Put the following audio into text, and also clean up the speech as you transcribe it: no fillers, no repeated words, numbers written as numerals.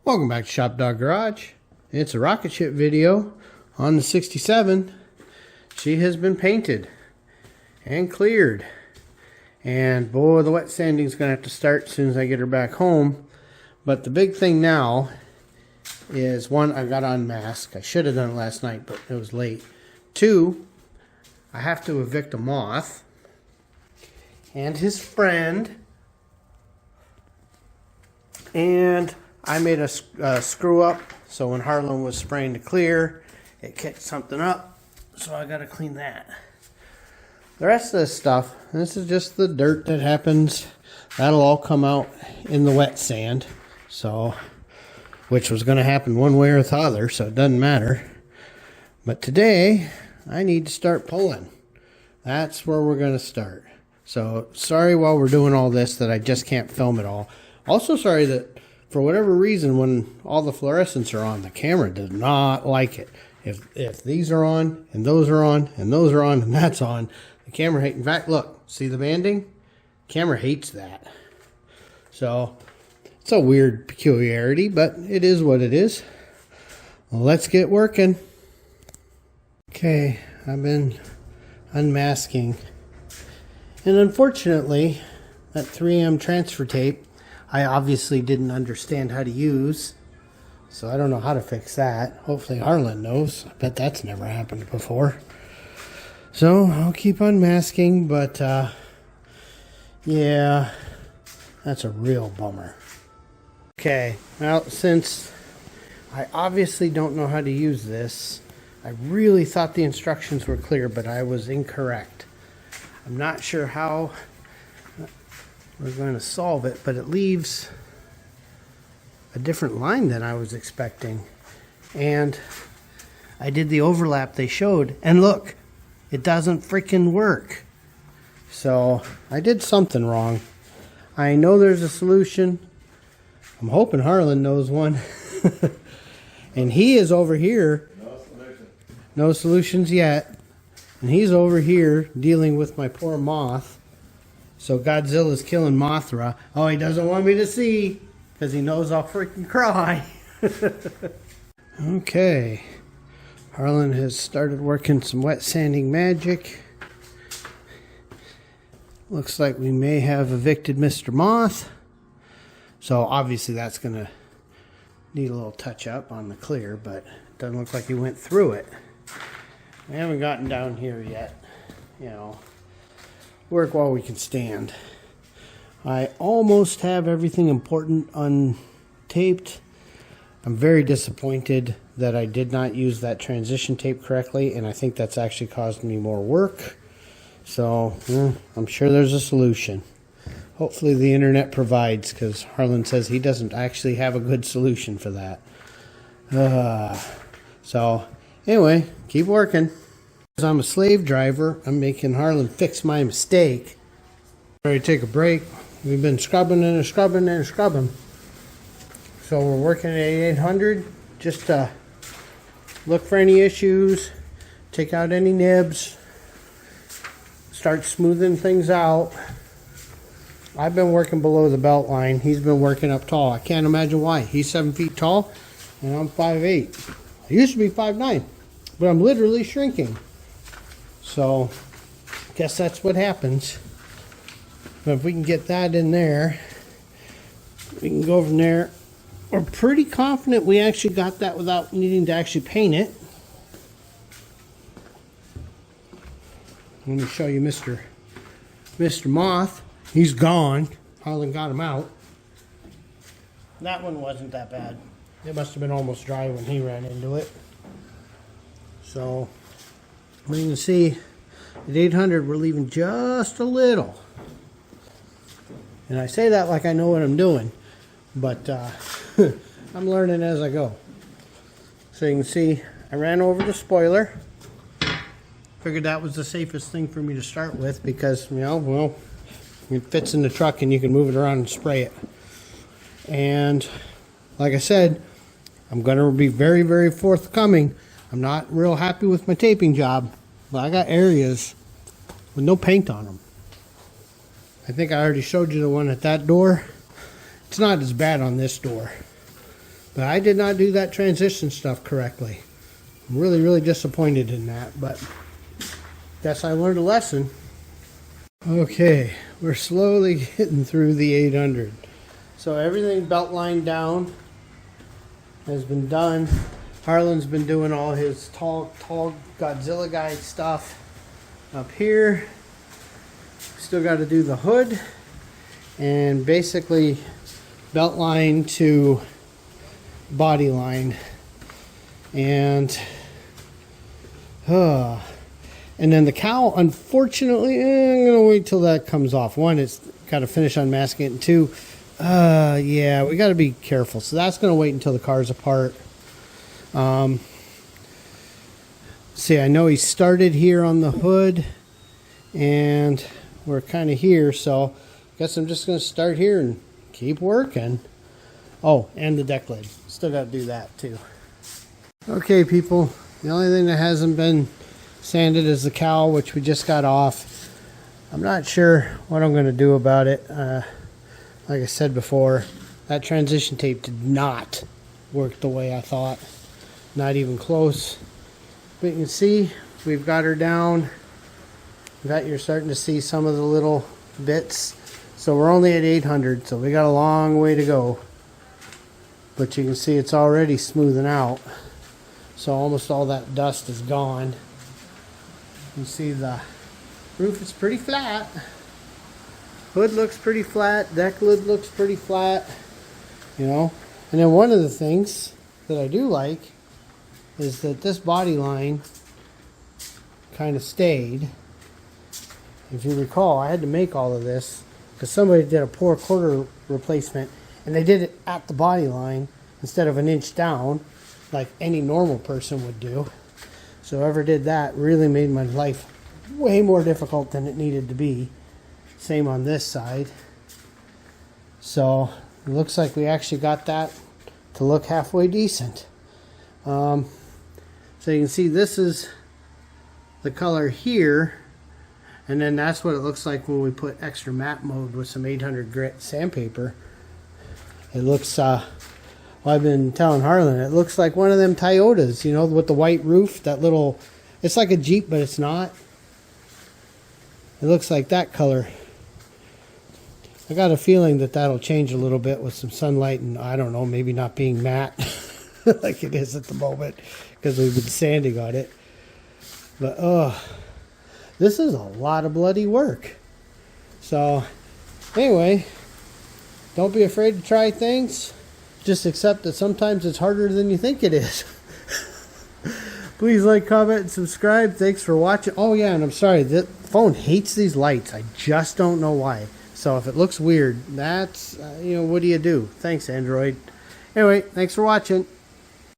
Welcome back to ShopDog-Garage. It's a RocketShip video on the 67. She has been painted and cleared. And boy, the wet sanding is going to have to start as soon as I get her back home. But the big thing now is, one, I got to unmask. I should have done it last night, but it was late. Two, I have to evict a moth and his friend. And I made a screw up, so when Harlan was spraying to clear, it kicked something up, so I got to clean that. The rest of this stuff, this is just the dirt that happens. That'll all come out in the wet sand, so, which was going to happen one way or the other, so it doesn't matter. But today, I need to start pulling. That's where we're going to start. So, sorry while we're doing all this that I just can't film it all. Also sorry that for whatever reason, when all the fluorescents are on, the camera does not like it. If these are on, and those are on, and those are on, and that's on, the camera hates. In fact, look, see the banding? Camera hates that. So, it's a weird peculiarity, but it is what it is. Well, let's get working. Okay, I've been unmasking. And unfortunately, that 3M transfer tape, I obviously didn't understand how to use, so I don't know how to fix that. Hopefully Harlan knows. I bet that's never happened before. So I'll keep unmasking, but yeah, that's a real bummer. Okay, well, since I obviously don't know how to use this, I really thought the instructions were clear, but I was incorrect. I'm not sure how we're going to solve it, but it leaves a different line than I was expecting. And I did the overlap they showed, and look, it doesn't freaking work. So I did something wrong. I know there's a solution. I'm hoping Harlan knows one. And he is over here. No solution. No solutions yet. And he's over here dealing with my poor moth. So Godzilla's killing Mothra. Oh, he doesn't want me to see because he knows I'll freaking cry. Okay. Harlan has started working some wet sanding magic. Looks like we may have evicted Mr. Moth. So obviously that's going to need a little touch up on the clear, but it doesn't look like he went through it. We haven't gotten down here yet, you know. Work while we can stand. I almost have everything important untaped. I'm very disappointed that I did not use that transition tape correctly, and I think that's actually caused me more work. So I'm sure there's a solution. Hopefully the internet provides, because Harlan says he doesn't actually have a good solution for that. So anyway, keep working. I'm a slave driver. I'm making Harlan fix my mistake. Ready to take a break. We've been scrubbing and scrubbing and scrubbing. So we're working at 800 just to look for any issues, take out any nibs, start smoothing things out. I've been working below the belt line. He's been working up tall. I can't imagine why. He's 7 feet tall and I'm 5'8". I used to be 5'9", but I'm literally shrinking. So, guess that's what happens. But if we can get that in there, we can go from there. We're pretty confident we actually got that without needing to actually paint it. Let me show you Mr. Moth. He's gone. Harlan got him out. That one wasn't that bad. It must have been almost dry when he ran into it. So, you can see at 800 we're leaving just a little. And I say that like I know what I'm doing, but I'm learning as I go. So you can see I ran over the spoiler. Figured that was the safest thing for me to start with because, you know, well, it fits in the truck and you can move it around and spray it. And like I said, I'm going to be very, very forthcoming. I'm not real happy with my taping job, but I got areas with no paint on them. I think I already showed you the one at that door. It's not as bad on this door. But I did not do that transition stuff correctly. I'm really, really disappointed in that, but guess I learned a lesson. Okay, we're slowly getting through the 800. So everything belt line down has been done. Harlan's been doing all his tall Godzilla guy stuff up here. Still got to do the hood and basically belt line to body line. And then the cowl, unfortunately, I'm going to wait till that comes off. One, it's got to finish unmasking it. And two, yeah, we got to be careful. So that's going to wait until the car's apart. See, I know he started here on the hood, and we're kind of here. So I guess I'm just going to start here and keep working. Oh, and the deck lid. Still got to do that, too. Okay, people. The only thing that hasn't been sanded is the cowl, which we just got off. I'm not sure what I'm going to do about it. Like I said before, that transition tape did not work the way I thought. Not even close. But you can see we've got her down. You're starting to see some of the little bits. So we're only at 800, so we got a long way to go. But you can see it's already smoothing out. So almost all that dust is gone. You see the roof is pretty flat. Hood looks pretty flat. Deck lid looks pretty flat. You know. And then one of the things that I do like is that this body line kind of stayed. If you recall, I had to make all of this because somebody did a poor quarter replacement and they did it at the body line instead of an inch down like any normal person would do. So whoever did that really made my life way more difficult than it needed to be. Same on this side. So it looks like we actually got that to look halfway decent. So you can see this is the color here, and then that's what it looks like when we put extra matte mode with some 800 grit sandpaper. It looks well, I've been telling Harlan, it looks like one of them Toyotas, you know, with the white roof, that little, it's like a Jeep, but it's not. It looks like that color. I got a feeling that that'll change a little bit with some sunlight and, I don't know, maybe not being matte like it is at the moment because we've been sanding on it. But, this is a lot of bloody work. So, anyway, don't be afraid to try things. Just accept that sometimes it's harder than you think it is. Please like, comment, and subscribe. Thanks for watching. Oh, yeah, and I'm sorry. The phone hates these lights. I just don't know why. So if it looks weird, that's, you know, what do you do? Thanks, Android. Anyway, thanks for watching.